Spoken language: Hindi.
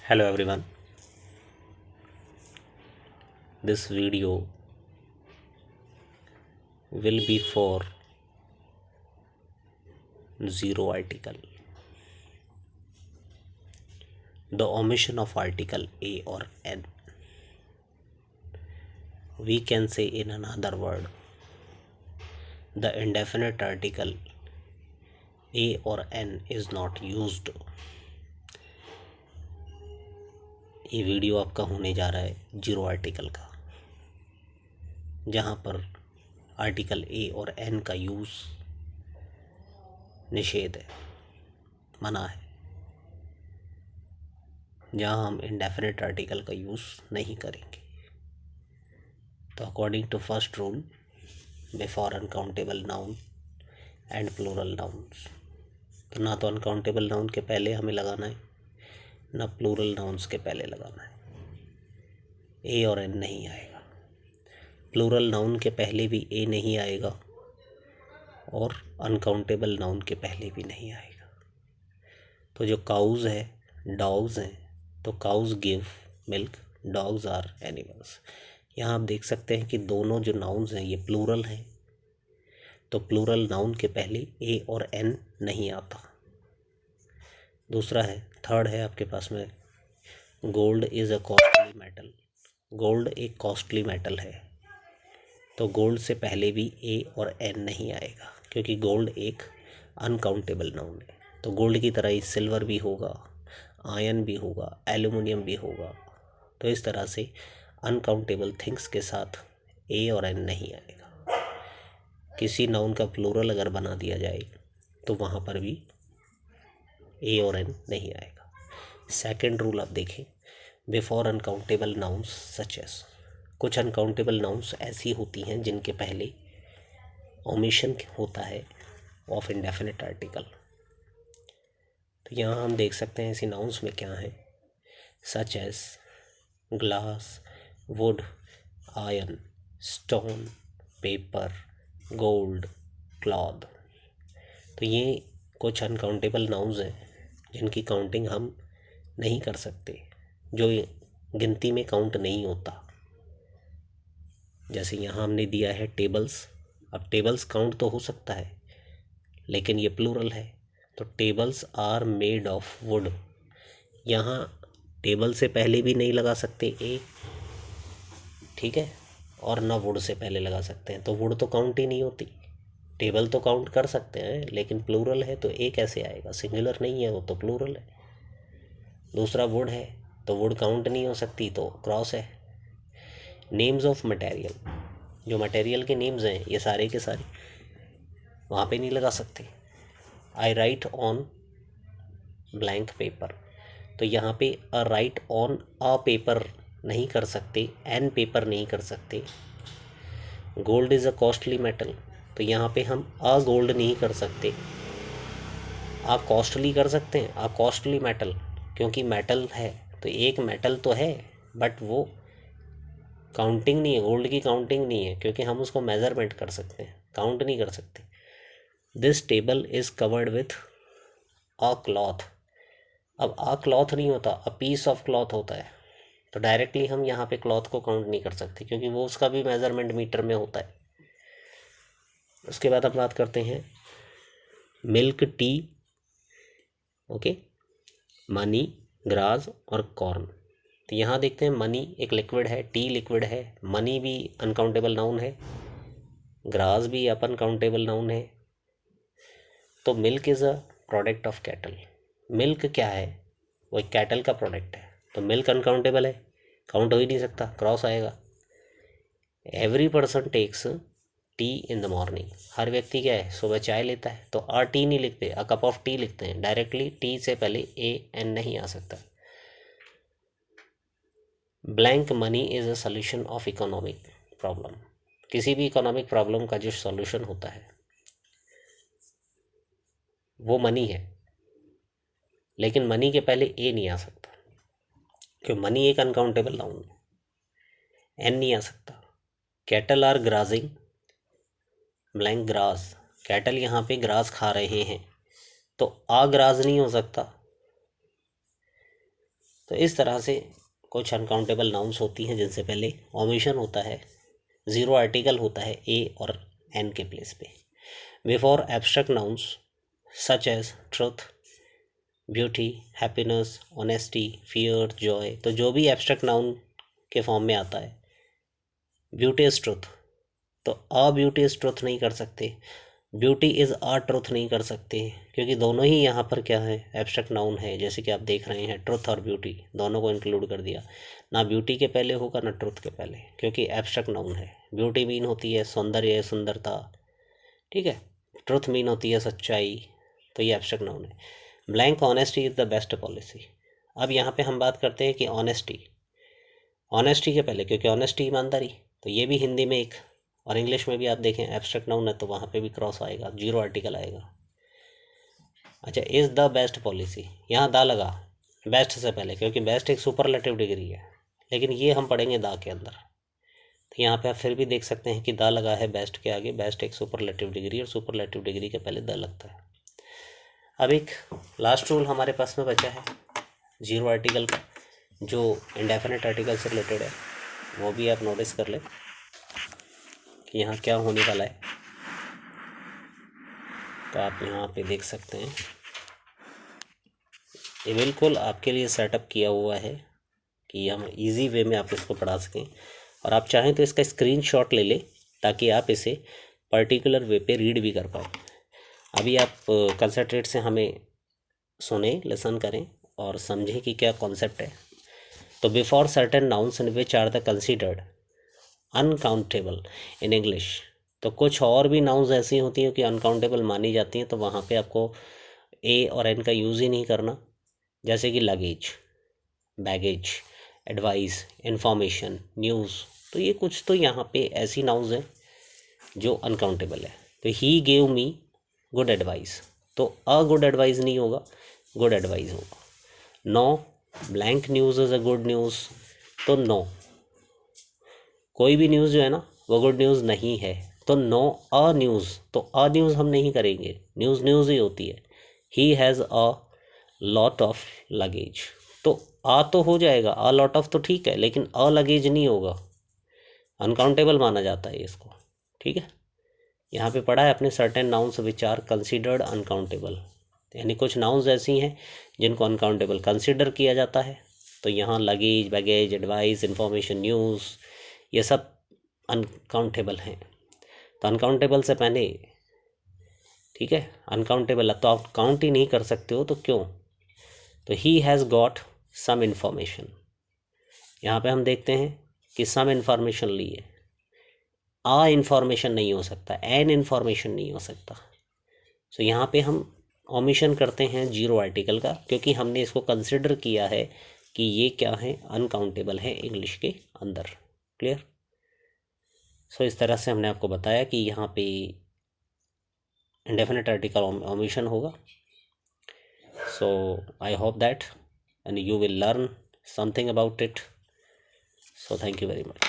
Hello everyone. This video will be for zero article. The omission of article A or N. We can say in another word, the indefinite article A or N is not used. ये वीडियो आपका होने जा रहा है जीरो आर्टिकल का, जहाँ पर आर्टिकल ए और एन का यूज़ निषेध है, मना है, जहाँ हम इंडेफिनिट आर्टिकल का यूज़ नहीं करेंगे। तो according to first rule, before uncountable noun and plural nouns, तो ना तो अनकाउंटेबल नाउन के पहले हमें लगाना है, ना प्लूरल नाउन्स के पहले लगाना है। ए और एन नहीं आएगा। प्लूरल नाउन के पहले भी ए नहीं आएगा और अनकाउंटेबल नाउन के पहले भी नहीं आएगा। तो जो काउज है, डॉग्स हैं, तो cows give milk, dogs are animals. यहाँ आप देख सकते हैं कि दोनों जो नाउन्स हैं ये प्लूरल हैं, तो प्लूरल नाउन के पहले ए और एन नहीं आता। दूसरा है, थर्ड है आपके पास में, gold is a costly metal. Gold एक कॉस्टली मेटल है, तो गोल्ड से पहले भी ए और एन नहीं आएगा, क्योंकि गोल्ड एक अनकाउंटेबल नाउन है। तो गोल्ड की तरह ही सिल्वर भी होगा, आयरन भी होगा, एल्यूमिनियम भी होगा। तो इस तरह से अनकाउंटेबल थिंग्स के साथ ए और एन नहीं आएगा। किसी नाउन का प्लूरल अगर बना दिया जाए तो वहाँ पर भी ए और एन नहीं आएगा। सेकंड रूल आप देखें, before uncountable nouns such as. कुछ अनकाउंटेबल नाउन्स ऐसी होती हैं जिनके पहले ओमिशन होता है ऑफ इंडेफिनिट आर्टिकल। तो यहाँ हम देख सकते हैं ऐसी नाउन्स में क्या है, such as glass, would, iron, stone, paper, gold, cloth. तो ये कुछ अनकाउंटेबल नाउन्स हैं जिनकी काउंटिंग हम नहीं कर सकते, जो गिनती में काउंट नहीं होता। जैसे यहाँ हमने दिया है टेबल्स। अब टेबल्स काउंट तो हो सकता है, लेकिन ये प्लूरल है, तो tables are made of wood. यहाँ टेबल से पहले भी नहीं लगा सकते ए, ठीक है, और ना वुड से पहले लगा सकते हैं, तो वुड तो काउंट ही नहीं होती। टेबल तो काउंट कर सकते हैं, लेकिन प्लूरल है तो ए कैसे आएगा? सिंगुलर नहीं है वो, तो प्लूरल है। दूसरा वुड है, तो वुड काउंट नहीं हो सकती, तो क्रॉस है। नेम्स ऑफ मटेरियल, जो मटेरियल के नेम्स हैं ये सारे के सारे वहाँ पे नहीं लगा सकते। आई राइट ऑन ब्लैंक पेपर, तो यहाँ पे a right on a paper नहीं कर सकते, एन पेपर नहीं कर सकते। Gold is a costly metal, तो यहाँ पे हम अ गोल्ड नहीं कर सकते, आ कॉस्टली कर सकते हैं, आ कॉस्टली मेटल, क्योंकि मेटल है तो एक मेटल तो है, बट वो काउंटिंग नहीं है, गोल्ड की काउंटिंग नहीं है, क्योंकि हम उसको मेजरमेंट कर सकते हैं, काउंट नहीं कर सकते। This table is covered with a cloth. अब अ क्लॉथ नहीं होता, अ पीस ऑफ क्लॉथ होता है, तो डायरेक्टली हम यहाँ पे क्लॉथ को काउंट नहीं कर सकते, क्योंकि वो उसका भी मेजरमेंट मीटर में होता है। उसके बाद हम बात करते हैं milk, T, okay, money, grass और कॉर्न। तो यहाँ देखते हैं मनी एक लिक्विड है, टी लिक्विड है, मनी भी अनकाउंटेबल नाउन है, ग्रास भी अपन काउंटेबल नाउन है। तो milk is a product of cattle. Milk क्या है? वो एक कैटल का प्रोडक्ट है, तो मिल्क अनकाउंटेबल है, काउंट हो ही नहीं सकता, क्रॉस आएगा। Every person takes tea in the morning, हर व्यक्ति क्या है, सुबह चाय लेता है, तो आ टी नहीं लिखते, अ कप ऑफ टी लिखते हैं। डायरेक्टली टी से पहले ए एन नहीं आ सकता। Blank money is a solution of economic problem. किसी भी इकोनॉमिक प्रॉब्लम का जो सॉल्यूशन होता है वो मनी है, लेकिन मनी के पहले ए नहीं आ सकता, क्योंकि मनी एक अनकाउंटेबल नाउन है, एन नहीं आ सकता। Cattle are grazing blank grass, cattle यहाँ पे ग्रास खा रहे हैं, तो आ ग्रास नहीं हो सकता, तो इस तरह से कुछ अनकाउंटेबल नाउन्स होती हैं जिनसे पहले ओमिशन होता है, ज़ीरो आर्टिकल होता है ए और एन के प्लेस पे। Before abstract nouns such as truth, beauty, happiness, honesty, fear, joy, तो जो भी एब्स्ट्रैक्ट नाउन के फॉर्म में आता है, ब्यूटी इज ट्रुथ, तो अ ब्यूटी इज ट्रुथ नहीं कर सकते, ब्यूटी इज़ अ ट्रुथ नहीं कर सकते, क्योंकि दोनों ही यहाँ पर क्या है, एब्स्ट्रैक्ट नाउन है। जैसे कि आप देख रहे हैं ट्रुथ और ब्यूटी दोनों को इंक्लूड कर दिया, ना ब्यूटी के पहले होगा ना ट्रुथ के पहले, क्योंकि एब्स्ट्रैक्ट नाउन है। ब्यूटी मीन होती है सौंदर्य, सुंदरता, ठीक है। ट्रुथ मीन होती है सच्चाई, तो ये एब्स्ट्रैक्ट नाउन है। Blank, honesty is the best policy. अब यहाँ पे हम बात करते हैं कि ऑनेस्टी, ऑनेस्टी के पहले, क्योंकि ऑनेस्टी ईमानदारी, तो ये भी हिंदी में एक, और इंग्लिश में भी आप देखें एब्स्ट्रैक्ट नाउन है तो वहाँ पे भी क्रॉस आएगा, जीरो आर्टिकल आएगा। अच्छा, इज़ द बेस्ट पॉलिसी, यहाँ दा लगा बेस्ट से पहले, क्योंकि बेस्ट एक सुपरलेटिव डिग्री है, लेकिन ये हम पढ़ेंगे दा के अंदर। तो यहाँ पे आप फिर भी देख सकते हैं कि दा लगा है बेस्ट के आगे, बेस्ट एक सुपरलेटिव डिग्री और सुपरलेटिव डिग्री के पहले दा लगता है। अब एक लास्ट रूल हमारे पास में बचा है जीरो आर्टिकल का, जो इंडेफिनिट आर्टिकल से रिलेटेड है, वो भी आप नोटिस कर लें कि यहाँ क्या होने वाला है। तो आप यहाँ पे देख सकते हैं, ये बिल्कुल आपके लिए सेटअप किया हुआ है कि हम इजी वे में आप इसको पढ़ा सकें, और आप चाहें तो इसका स्क्रीनशॉट ले लें ताकि आप इसे पर्टिकुलर वे पे रीड भी कर पाएँ। अभी आप कंसंट्रेट से हमें सुने, लिसन करें और समझें कि क्या कॉन्सेप्ट है। तो before certain nouns in which are the considered uncountable in English, तो कुछ और भी नाउन्स ऐसी होती हैं कि अनकाउंटेबल मानी जाती हैं, तो वहाँ पे आपको ए और एन का यूज़ ही नहीं करना। जैसे कि luggage, baggage, advice, information, news, तो ये कुछ तो यहाँ पे ऐसी नाउन्स हैं जो अनकाउंटेबल है। तो he gave me good advice, तो अ गुड एडवाइस नहीं होगा, गुड एडवाइस होगा। No blank news is a good news, तो नो, कोई भी न्यूज़ जो है ना वो गुड न्यूज़ नहीं है, तो नो अ न्यूज़, तो अ न्यूज़ हम नहीं करेंगे, न्यूज़ न्यूज़ ही होती है। He has a lot of luggage, तो आ तो हो जाएगा, अ लॉट ऑफ तो ठीक है, लेकिन अ लगेज नहीं होगा, अनकाउंटेबल माना जाता है इसको, ठीक है। यहाँ पे पढ़ा है अपने certain nouns which are considered uncountable, यानी कुछ नाउन्स ऐसी हैं जिनको अनकाउंटेबल कंसिडर किया जाता है। तो यहाँ luggage, baggage, advice, information, news, ये सब अनकाउंटेबल हैं। तो अनकाउंटेबल से पहले, ठीक है, अनकाउंटेबल तो आप काउंट ही नहीं कर सकते हो, तो क्यों, तो he has got some information, यहाँ पे हम देखते हैं कि सम इन्फॉर्मेशन ली है, आ इन्फॉर्मेशन नहीं हो सकता, एन इन्फॉर्मेशन नहीं हो सकता। सो यहाँ पे हम ओमिशन करते हैं जीरो आर्टिकल का, क्योंकि हमने इसको कंसिडर किया है कि ये क्या है, अनकाउंटेबल है इंग्लिश के अंदर। क्लियर। सो इस तरह से हमने आपको बताया कि यहाँ पे इंडेफिनिट आर्टिकल ओमिशन होगा। So I hope that and you will learn something about it. So thank you very much.